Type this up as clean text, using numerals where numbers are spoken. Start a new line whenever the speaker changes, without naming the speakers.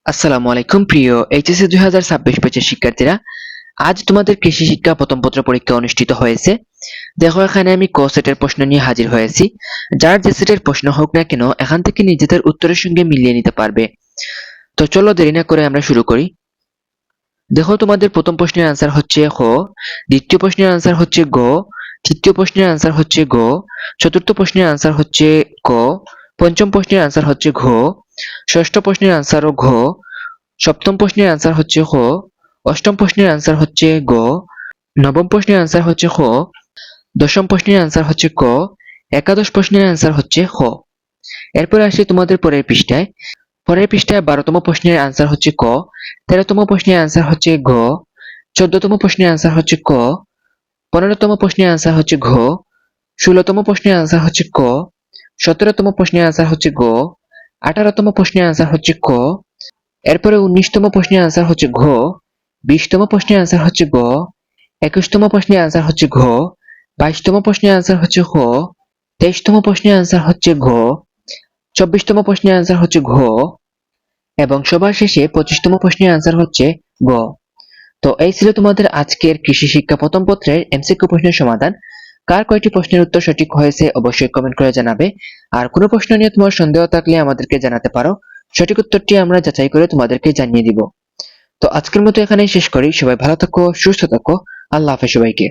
আসসালামু আলাইকুম প্রিয় এইচএসসি 2026 ব্যাচের শিক্ষার্থীরা, আজ তোমাদের কৃষি শিক্ষা প্রথম পত্র পরীক্ষা অনুষ্ঠিত হয়েছে। দেখো এখানে আমি ক সেটের প্রশ্ন নিয়ে হাজির হয়েছি। যার যে সেটের প্রশ্ন হোক না কেন এখান থেকে নিজেদের উত্তরের সঙ্গে মিলিয়ে নিতে পারবে। তো চলো দেরি না করে আমরা শুরু করি। দেখো তোমাদের প্রথম প্রশ্নের আনসার হচ্ছে খ, দ্বিতীয় প্রশ্নের আনসার হচ্ছে গ, তৃতীয় প্রশ্নের আনসার হচ্ছে গ, চতুর্থ প্রশ্নের আনসার হচ্ছে ক, পঞ্চম প্রশ্নের আনসার হচ্ছে ঘ, ষষ্ঠ প্রশ্নের আনসারও ঘ, সপ্তম প্রশ্নের আনসার হচ্ছে খ, অষ্টম প্রশ্নের আনসার হচ্ছে গ, নবম প্রশ্নের আনসার হচ্ছে খ, দশম প্রশ্নের আনসার হচ্ছে ক, একাদশ প্রশ্নের আনসার হচ্ছে খ। এরপরে আসি তোমাদের পরের পৃষ্ঠায়। পরের পৃষ্ঠায় 12তম প্রশ্নের আনসার হচ্ছে ক, 13তম প্রশ্নের আনসার হচ্ছে ঘ, 14তম প্রশ্নের আনসার হচ্ছে ক, 15তম প্রশ্নের আনসার হচ্ছে ঘ, 16তম প্রশ্নের আনসার হচ্ছে ক, 17তম প্রশ্নের আনসার হচ্ছে গ, 18তম প্রশ্নের আনসার হচ্ছে ক। এরপরে 19তম প্রশ্নের আনসার হচ্ছে ঘ, 20তম প্রশ্নের আনসার হচ্ছে গ, 21তম প্রশ্নের আনসার হচ্ছে ঘ, 22তম প্রশ্নের আনসার হচ্ছে খ, 23তম প্রশ্নের আনসার হচ্ছে ঘ, 24তম প্রশ্নের আনসার হচ্ছে ঘ এবং সবার শেষে 25তম প্রশ্নের আনসার হচ্ছে গ। তো এই ছিল তোমাদের আজকের কৃষি শিক্ষা প্রথম পত্রের এমসিকিউ প্রশ্নের সমাধান। কার কয়টি প্রশ্নের উত্তর সঠিক হয়েছে অবশ্যই কমেন্ট করে জানাবে। আর কোনো প্রশ্ন নিয়ে তোমার সন্দেহ থাকলে আমাদেরকে জানাতে পারো, সঠিক উত্তরটি আমরা যাচাই করে তোমাদেরকে জানিয়ে দিব। তো আজকের মতো এখানেই শেষ করি। সবাই ভালো থাকো, সুস্থ থাকো। আল্লাহ হাফেজ সবাইকে।